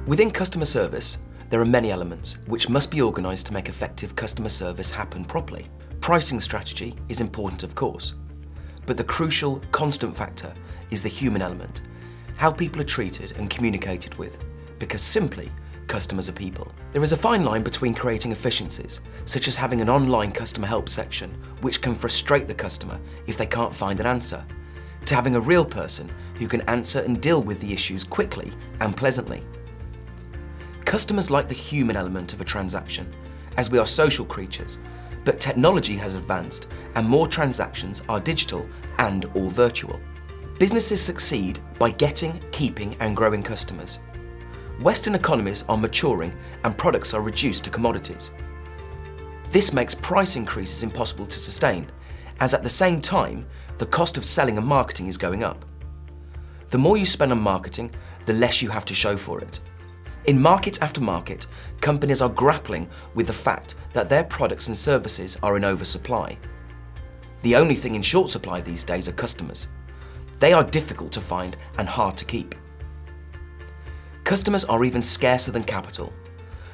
Within customer service, there are many elements which must be organised to make effective customer service happen properly. Pricing strategy is important, of course, but the crucial, constant factor is the human element, how people are treated and communicated with, because simply, customers are people. There is a fine line between creating efficiencies, such as having an online customer help section, which can frustrate the customer if they can't find an answer, to having a real person who can answer and deal with the issues quickly and pleasantly. Customers like the human element of a transaction, as we are social creatures, but technology has advanced and more transactions are digital and/or virtual. Businesses succeed by getting, keeping and growing customers. Western economies are maturing and products are reduced to commodities. This makes price increases impossible to sustain, as at the same time, the cost of selling and marketing is going up. The more you spend on marketing, the less you have to show for it. In market after market, companies are grappling with the fact that their products and services are in oversupply. The only thing in short supply these days are customers. They are difficult to find and hard to keep. Customers are even scarcer than capital.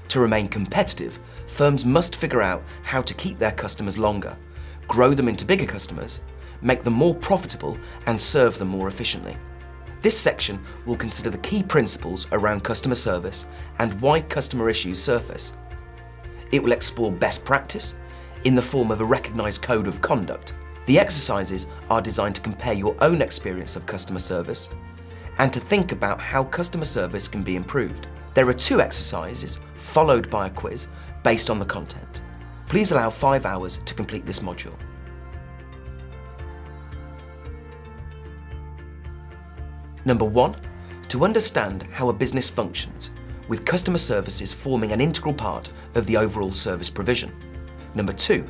To remain competitive, firms must figure out how to keep their customers longer, grow them into bigger customers, make them more profitable and serve them more efficiently. This section will consider the key principles around customer service and why customer issues surface. It will explore best practice in the form of a recognised code of conduct. The exercises are designed to compare your own experience of customer service and to think about how customer service can be improved. There are 2 exercises followed by a quiz based on the content. Please allow 5 hours to complete this module. Number 1, to understand how a business functions, with customer services forming an integral part of the overall service provision. Number 2,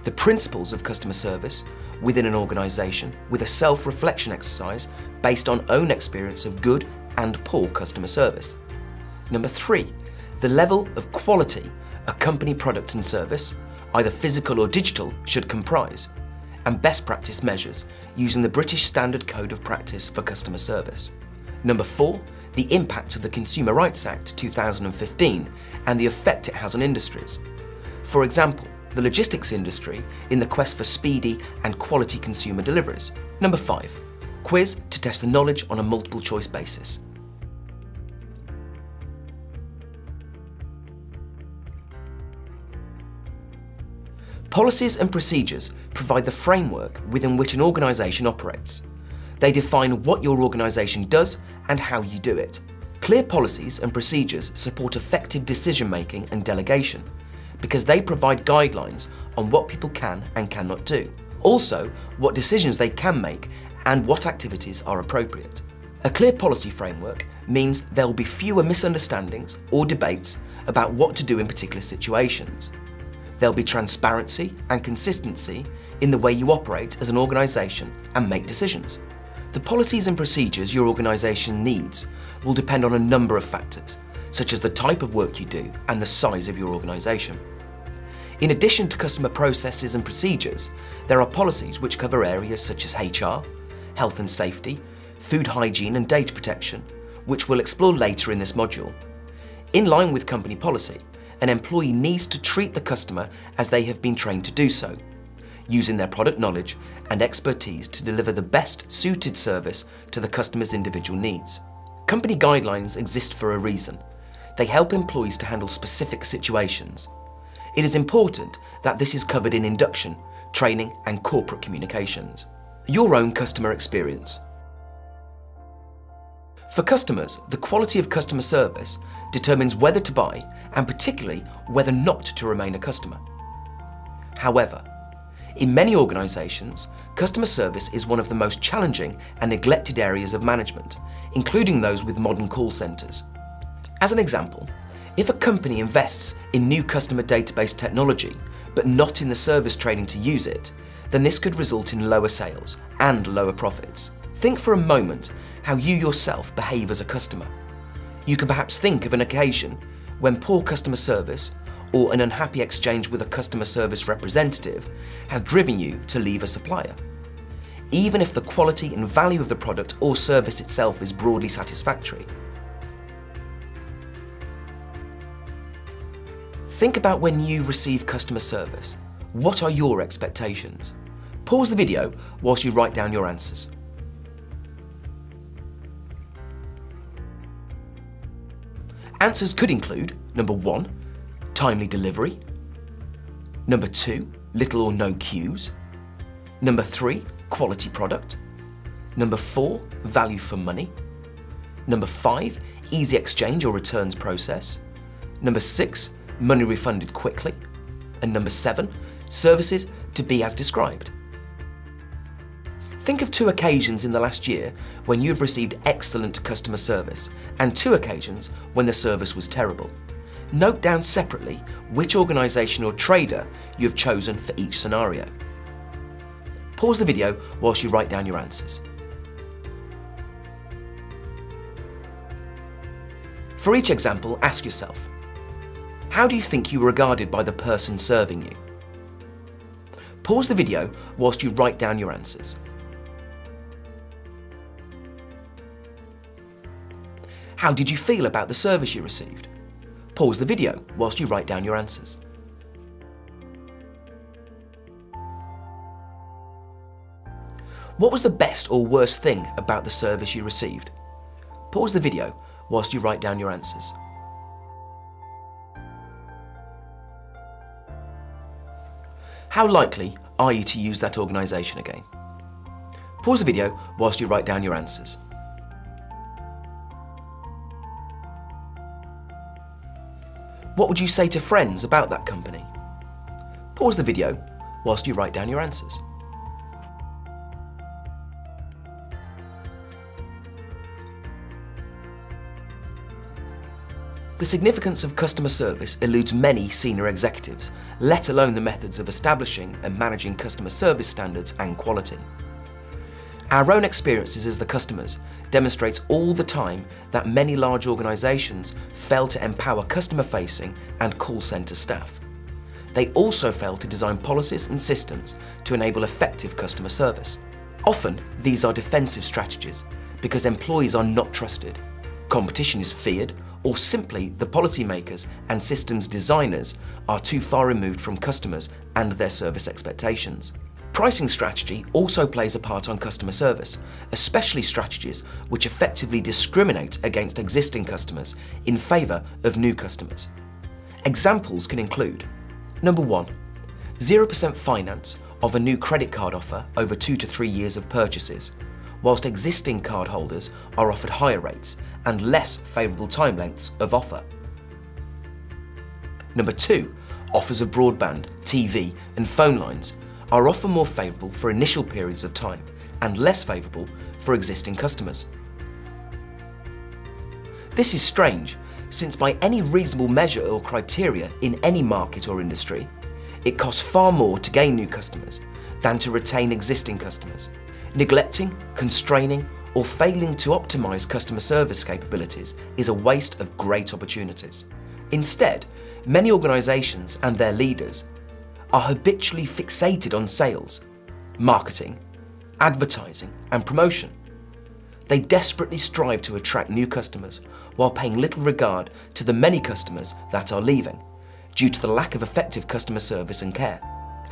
the principles of customer service within an organisation with a self-reflection exercise based on own experience of good and poor customer service. Number 3, the level of quality a company product and service, either physical or digital, should comprise, and best practice measures using the British Standard Code of Practice for Customer Service. Number 4, the impact of the Consumer Rights Act 2015 and the effect it has on industries. For example, the logistics industry in the quest for speedy and quality consumer deliveries. Number 5, quiz to test the knowledge on a multiple choice basis. Policies and procedures provide the framework within which an organisation operates. They define what your organisation does and how you do it. Clear policies and procedures support effective decision-making and delegation because they provide guidelines on what people can and cannot do. Also, what decisions they can make and what activities are appropriate. A clear policy framework means there will be fewer misunderstandings or debates about what to do in particular situations. There'll be transparency and consistency in the way you operate as an organisation and make decisions. The policies and procedures your organisation needs will depend on a number of factors, such as the type of work you do and the size of your organisation. In addition to customer processes and procedures, there are policies which cover areas such as HR, health and safety, food hygiene and data protection, which we'll explore later in this module. In line with company policy, an employee needs to treat the customer as they have been trained to do so, using their product knowledge and expertise to deliver the best suited service to the customer's individual needs. Company guidelines exist for a reason. They help employees to handle specific situations. It is important that this is covered in induction, training and corporate communications. Your own customer experience. For customers, the quality of customer service determines whether to buy and particularly whether not to remain a customer. However, in many organisations, customer service is one of the most challenging and neglected areas of management, including those with modern call centres. As an example, if a company invests in new customer database technology, but not in the service training to use it, then this could result in lower sales and lower profits. Think for a moment how you yourself behave as a customer. You can perhaps think of an occasion when poor customer service or an unhappy exchange with a customer service representative has driven you to leave a supplier. Even if the quality and value of the product or service itself is broadly satisfactory. Think about when you receive customer service. What are your expectations? Pause the video whilst you write down your answers. Answers could include, number 1, timely delivery. Number 2, little or no queues. Number 3, quality product. Number 4, value for money. Number 5, easy exchange or returns process. Number 6, money refunded quickly. And number 7, services to be as described. Think of 2 occasions in the last year when you've received excellent customer service and 2 occasions when the service was terrible. Note down separately which organisation or trader you have chosen for each scenario. Pause the video whilst you write down your answers. For each example, ask yourself, how do you think you were regarded by the person serving you? Pause the video whilst you write down your answers. How did you feel about the service you received? Pause the video whilst you write down your answers. What was the best or worst thing about the service you received? Pause the video whilst you write down your answers. How likely are you to use that organisation again? Pause the video whilst you write down your answers. What would you say to friends about that company? Pause the video whilst you write down your answers. The significance of customer service eludes many senior executives, let alone the methods of establishing and managing customer service standards and quality. Our own experiences as the customers demonstrates all the time that many large organisations fail to empower customer-facing and call centre staff. They also fail to design policies and systems to enable effective customer service. Often, these are defensive strategies because employees are not trusted, competition is feared, or simply the policymakers and systems designers are too far removed from customers and their service expectations. Pricing strategy also plays a part on customer service, especially strategies which effectively discriminate against existing customers in favour of new customers. Examples can include, number 1, 0% finance of a new credit card offer over 2 to 3 years of purchases, whilst existing card holders are offered higher rates and less favourable time lengths of offer. Number 2, offers of broadband, TV and phone lines are often more favourable for initial periods of time and less favourable for existing customers. This is strange, since by any reasonable measure or criteria in any market or industry, it costs far more to gain new customers than to retain existing customers. Neglecting, constraining, or failing to optimise customer service capabilities is a waste of great opportunities. Instead, many organisations and their leaders are habitually fixated on sales, marketing, advertising and promotion. They desperately strive to attract new customers while paying little regard to the many customers that are leaving due to the lack of effective customer service and care.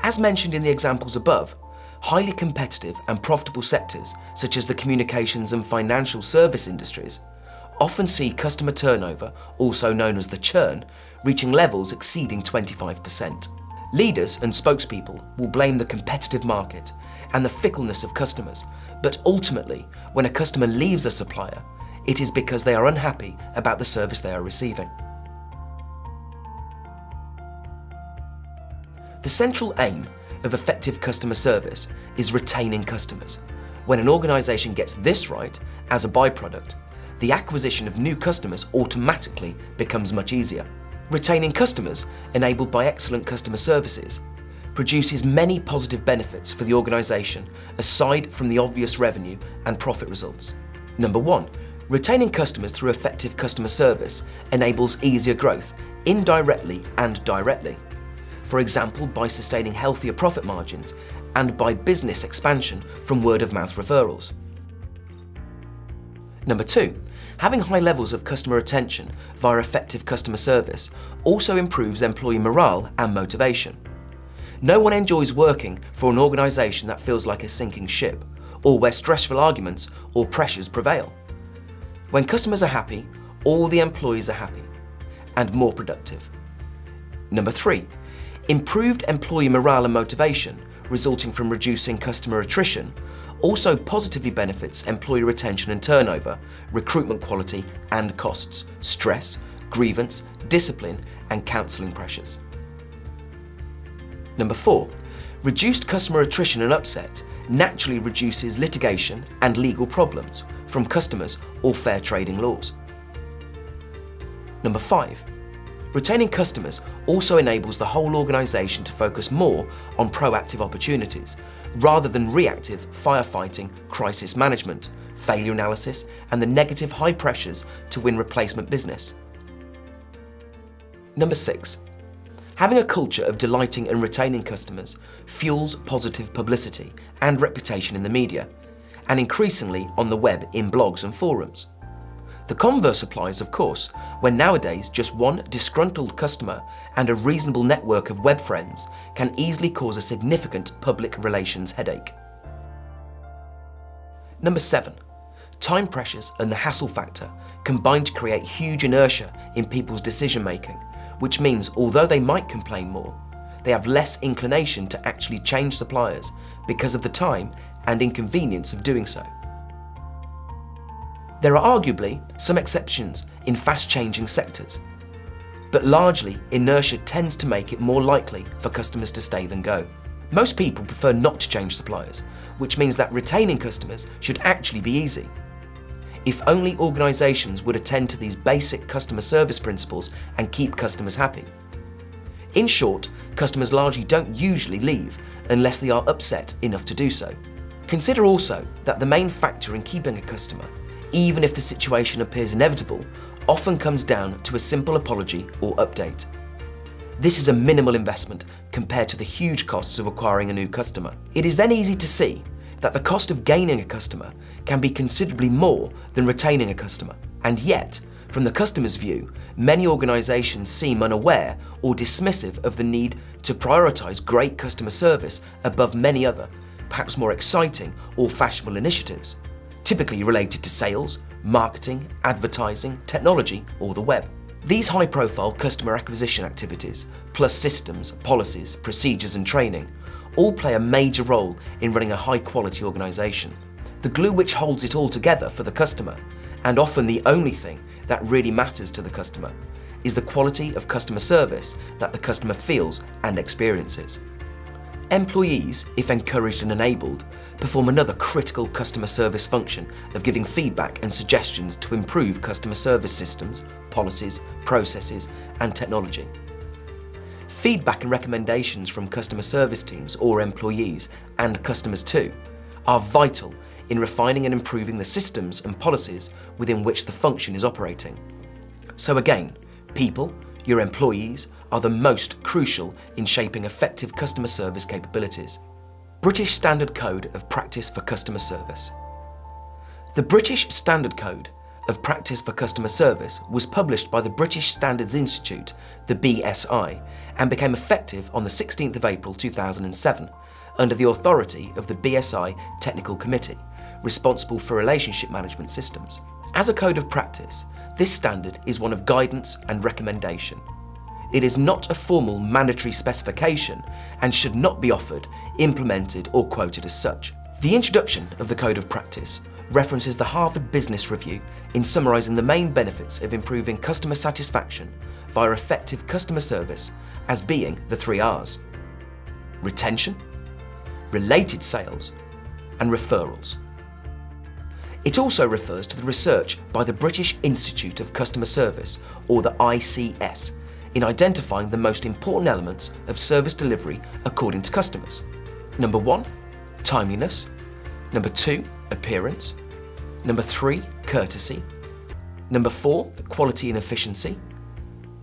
As mentioned in the examples above, highly competitive and profitable sectors such as the communications and financial service industries often see customer turnover, also known as the churn, reaching levels exceeding 25%. Leaders and spokespeople will blame the competitive market and the fickleness of customers, but ultimately, when a customer leaves a supplier, it is because they are unhappy about the service they are receiving. The central aim of effective customer service is retaining customers. When an organisation gets this right, as a byproduct, the acquisition of new customers automatically becomes much easier. Retaining customers, enabled by excellent customer services, produces many positive benefits for the organisation aside from the obvious revenue and profit results. Number 1, retaining customers through effective customer service enables easier growth, indirectly and directly. For example, by sustaining healthier profit margins and by business expansion from word-of-mouth referrals. Number 2, having high levels of customer retention via effective customer service also improves employee morale and motivation. No one enjoys working for an organisation that feels like a sinking ship, or where stressful arguments or pressures prevail. When customers are happy, all the employees are happy and more productive. Number 3, improved employee morale and motivation resulting from reducing customer attrition also positively benefits employee retention and turnover, recruitment quality and costs, stress, grievance, discipline and counselling pressures. Number 4, reduced customer attrition and upset naturally reduces litigation and legal problems from customers or fair trading laws. Number 5, retaining customers also enables the whole organisation to focus more on proactive opportunities rather than reactive firefighting, crisis management, failure analysis and the negative high pressures to win replacement business. Number 6, having a culture of delighting and retaining customers fuels positive publicity and reputation in the media, and increasingly on the web in blogs and forums. The converse applies, of course, when nowadays just one disgruntled customer and a reasonable network of web friends can easily cause a significant public relations headache. Number 7, time pressures and the hassle factor combine to create huge inertia in people's decision making, which means although they might complain more, they have less inclination to actually change suppliers because of the time and inconvenience of doing so. There are arguably some exceptions in fast-changing sectors, but largely inertia tends to make it more likely for customers to stay than go. Most people prefer not to change suppliers, which means that retaining customers should actually be easy. If only organisations would attend to these basic customer service principles and keep customers happy. In short, customers largely don't usually leave unless they are upset enough to do so. Consider also that the main factor in keeping a customer, even if the situation appears inevitable, often comes down to a simple apology or update. This is a minimal investment compared to the huge costs of acquiring a new customer. It is then easy to see that the cost of gaining a customer can be considerably more than retaining a customer. And yet, from the customer's view, many organisations seem unaware or dismissive of the need to prioritise great customer service above many other, perhaps more exciting or fashionable initiatives, typically related to sales, marketing, advertising, technology, or the web. These high-profile customer acquisition activities, plus systems, policies, procedures and training, all play a major role in running a high-quality organisation. The glue which holds it all together for the customer, and often the only thing that really matters to the customer, is the quality of customer service that the customer feels and experiences. Employees, if encouraged and enabled, perform another critical customer service function of giving feedback and suggestions to improve customer service systems, policies, processes, and technology. Feedback and recommendations from customer service teams or employees, and customers too, are vital in refining and improving the systems and policies within which the function is operating. So again, people, your employees, are the most crucial in shaping effective customer service capabilities. British Standard Code of Practice for Customer Service. The British Standard Code of Practice for Customer Service was published by the British Standards Institute, the BSI, and became effective on the 16th of April 2007 under the authority of the BSI Technical Committee, responsible for relationship management systems. As a code of practice, this standard is one of guidance and recommendation. It is not a formal mandatory specification and should not be offered, implemented or quoted as such. The introduction of the Code of Practice references the Harvard Business Review in summarising the main benefits of improving customer satisfaction via effective customer service as being the 3 R's: retention, related sales, and referrals. It also refers to the research by the British Institute of Customer Service, or the ICS, in identifying the most important elements of service delivery according to customers. Number 1, timeliness. Number 2, appearance. Number 3, courtesy. Number 4, quality and efficiency.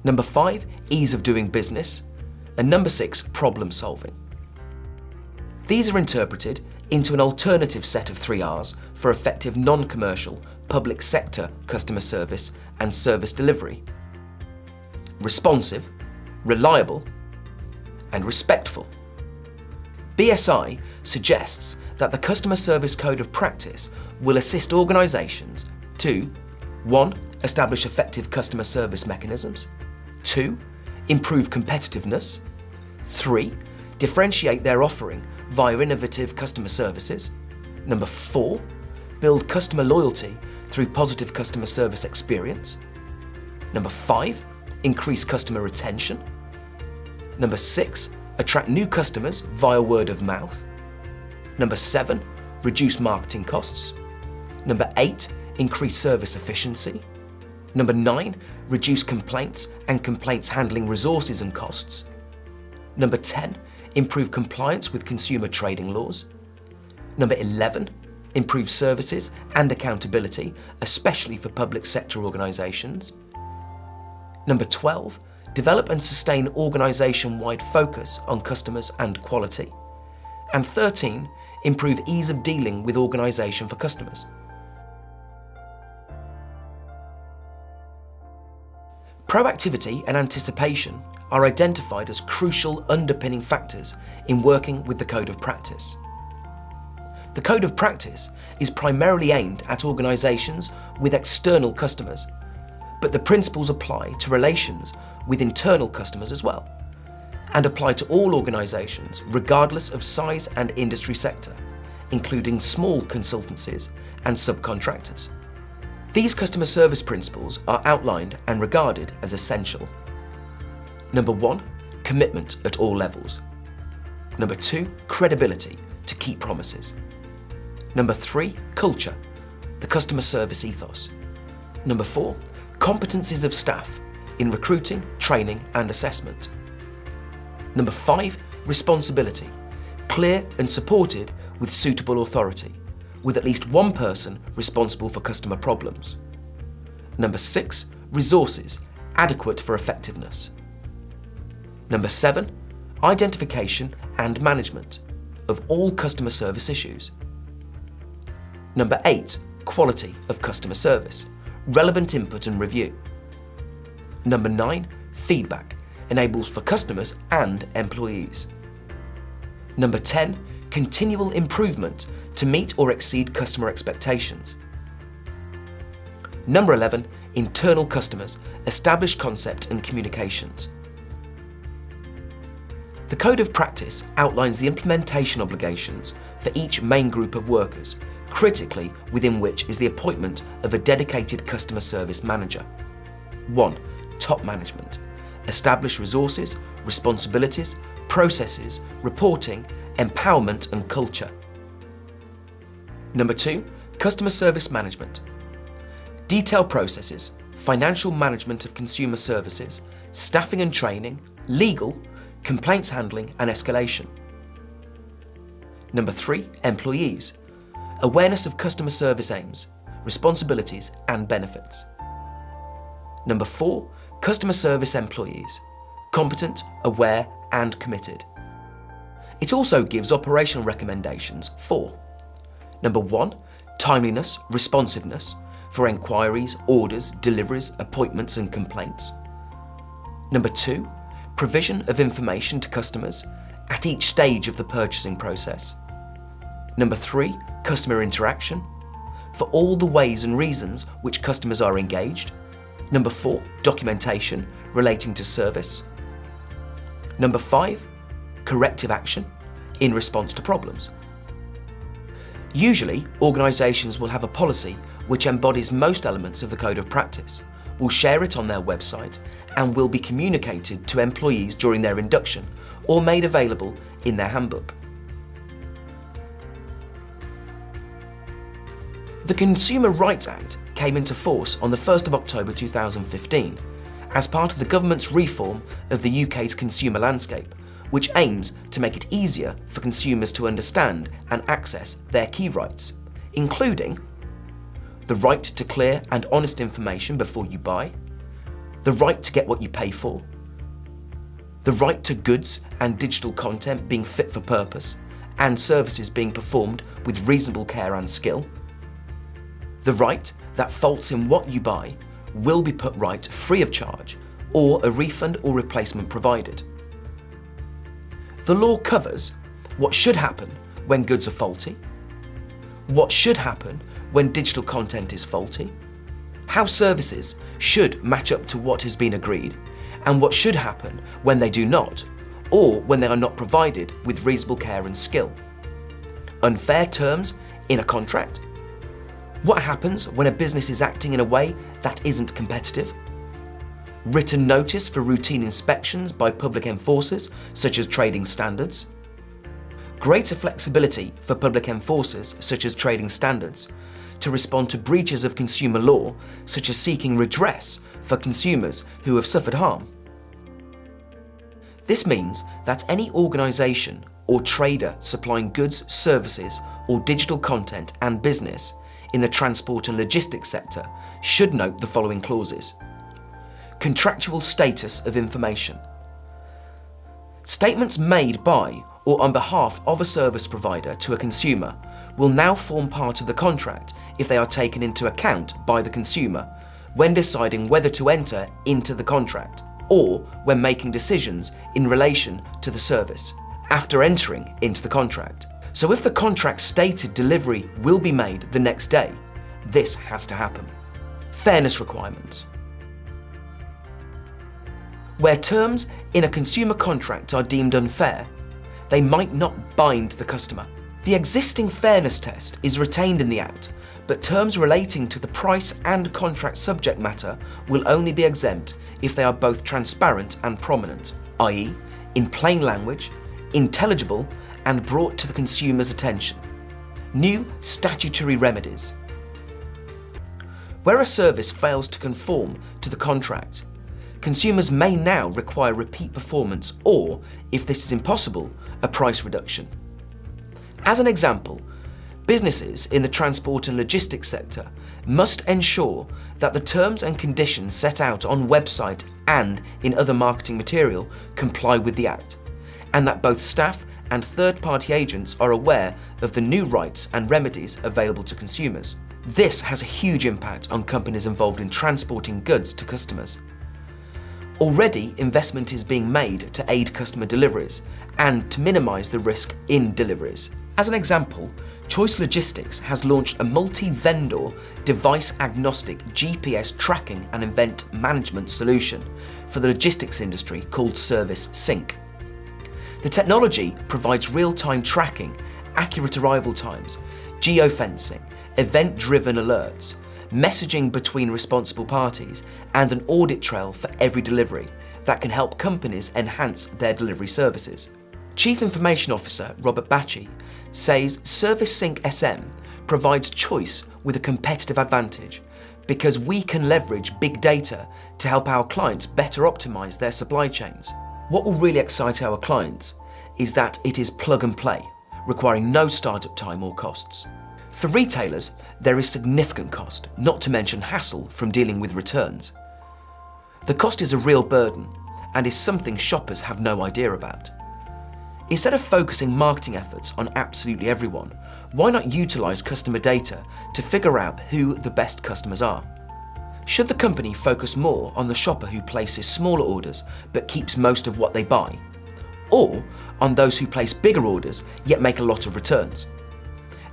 Number 5, ease of doing business. And number 6, problem solving. These are interpreted into an alternative set of 3 R's for effective non-commercial public sector customer service and service delivery, responsive, reliable, and respectful. BSI suggests that the Customer Service Code of Practice will assist organisations to 1. Establish effective customer service mechanisms, 2. Improve competitiveness, 3. Differentiate their offering via innovative customer services, 4. Build customer loyalty through positive customer service experience, 5. Increase customer retention, 6. Attract new customers via word of mouth, 7. Reduce marketing costs, 8. Increase service efficiency, 9. Reduce complaints and complaints handling resources and costs, 10. Improve compliance with consumer trading laws, 11. Improve services and accountability, especially for public sector organisations, 12. Develop and sustain organisation-wide focus on customers and quality, and 13. Improve ease of dealing with organisation for customers. Proactivity and anticipation are identified as crucial underpinning factors in working with the Code of Practice. The Code of Practice is primarily aimed at organisations with external customers, but the principles apply to relations with internal customers as well, and apply to all organisations regardless of size and industry sector, including small consultancies and subcontractors. These customer service principles are outlined and regarded as essential. 1. Commitment at all levels. 2. Credibility to keep promises. 3. Culture, the customer service ethos. 4. Competencies of staff in recruiting, training and assessment. 5. Responsibility, clear and supported with suitable authority, with at least one person responsible for customer problems. 6. Resources, adequate for effectiveness. 7. Identification and management of all customer service issues. 8. Quality of customer service, relevant input and review. 9. Feedback, enables for customers and employees. 10. Continual improvement to meet or exceed customer expectations. 11. Internal customers, establish concept and communications. The Code of Practice outlines the implementation obligations for each main group of workers, critically within which is the appointment of a dedicated customer service manager. 1. Top management. Establish resources, responsibilities, processes, reporting, empowerment and culture. 2. Customer service management. Detail processes, financial management of consumer services, staffing and training, legal, complaints handling and escalation. 3. Employees. Awareness of customer service aims, responsibilities and benefits. 4. Customer service employees. Competent, aware and committed. It also gives operational recommendations for 1. Timeliness, responsiveness for enquiries, orders, deliveries, appointments and complaints. 2. Provision of information to customers at each stage of the purchasing process. 3. Customer interaction for all the ways and reasons which customers are engaged. 4. Documentation relating to service. 5. Corrective action in response to problems. Usually, organisations will have a policy which embodies most elements of the Code of Practice, will share it on their website, and will be communicated to employees during their induction or made available in their handbook. The Consumer Rights Act came into force on the 1st of October 2015 as part of the government's reform of the UK's consumer landscape, which aims to make it easier for consumers to understand and access their key rights, including the right to clear and honest information before you buy, the right to get what you pay for, the right to goods and digital content being fit for purpose and services being performed with reasonable care and skill, the right that faults in what you buy will be put right free of charge, or a refund or replacement provided. The law covers what should happen when goods are faulty, what should happen when digital content is faulty, how services should match up to what has been agreed, and what should happen when they do not, or when they are not provided with reasonable care and skill. Unfair terms in a contract. What happens when a business is acting in a way that isn't competitive? Written notice for routine inspections by public enforcers, such as trading standards. Greater flexibility for public enforcers, such as trading standards, to respond to breaches of consumer law, such as seeking redress for consumers who have suffered harm. This means that any organisation or trader supplying goods, services, or digital content and business in the transport and logistics sector should note the following clauses. Contractual status of information. Statements made by or on behalf of a service provider to a consumer will now form part of the contract if they are taken into account by the consumer when deciding whether to enter into the contract, or when making decisions in relation to the service after entering into the contract. So if the contract stated delivery will be made the next day, this has to happen. Fairness requirements. Where terms in a consumer contract are deemed unfair, they might not bind the customer. The existing fairness test is retained in the Act, but terms relating to the price and contract subject matter will only be exempt if they are both transparent and prominent, i.e., in plain language, intelligible, and brought to the consumer's attention. New statutory remedies. Where a service fails to conform to the contract, consumers may now require repeat performance or, if this is impossible, a price reduction. As an example, businesses in the transport and logistics sector must ensure that the terms and conditions set out on website and in other marketing material comply with the Act, and that both staff and third-party agents are aware of the new rights and remedies available to consumers. This has a huge impact on companies involved in transporting goods to customers. Already, investment is being made to aid customer deliveries and to minimise the risk in deliveries. As an example, Choice Logistics has launched a multi-vendor, device-agnostic GPS tracking and event management solution for the logistics industry called Service Sync. The technology provides real-time tracking, accurate arrival times, geofencing, event-driven alerts, messaging between responsible parties, and an audit trail for every delivery that can help companies enhance their delivery services. Chief Information Officer Robert Batchy says Service Sync SM provides Choice with a competitive advantage because we can leverage big data to help our clients better optimise their supply chains. What will really excite our clients is that it is plug and play, requiring no startup time or costs. For retailers, there is significant cost, not to mention hassle from dealing with returns. The cost is a real burden and is something shoppers have no idea about. Instead of focusing marketing efforts on absolutely everyone, why not utilise customer data to figure out who the best customers are? Should the company focus more on the shopper who places smaller orders but keeps most of what they buy? Or on those who place bigger orders yet make a lot of returns?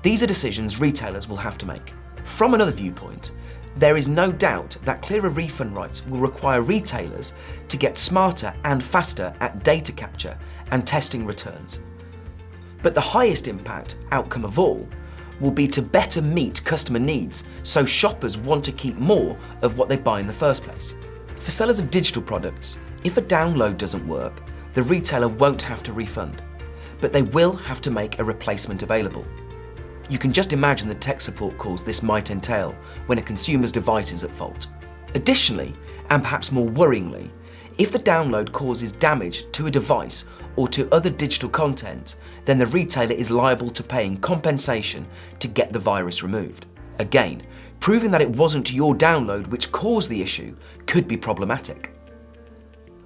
These are decisions retailers will have to make. From another viewpoint, there is no doubt that clearer refund rights will require retailers to get smarter and faster at data capture and testing returns. But the highest impact outcome of all will be to better meet customer needs so shoppers want to keep more of what they buy in the first place. For sellers of digital products, if a download doesn't work, the retailer won't have to refund, but they will have to make a replacement available. You can just imagine the tech support calls this might entail when a consumer's device is at fault. Additionally, and perhaps more worryingly, if the download causes damage to a device or to other digital content, then the retailer is liable to paying compensation to get the virus removed. Again, proving that it wasn't your download which caused the issue could be problematic.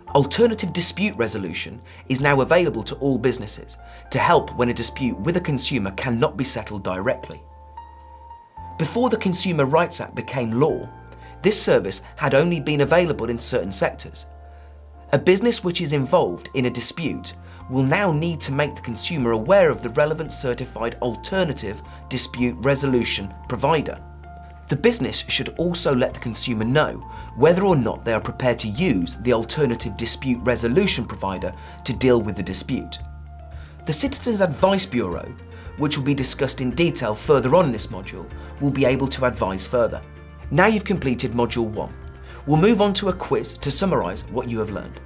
Alternative dispute resolution is now available to all businesses to help when a dispute with a consumer cannot be settled directly. Before the Consumer Rights Act became law, this service had only been available in certain sectors. A business which is involved in a dispute will now need to make the consumer aware of the relevant certified alternative dispute resolution provider. The business should also let the consumer know whether or not they are prepared to use the alternative dispute resolution provider to deal with the dispute. The Citizens Advice Bureau, which will be discussed in detail further on in this module, will be able to advise further. Now you've completed Module 1, we'll move on to a quiz to summarise what you have learned.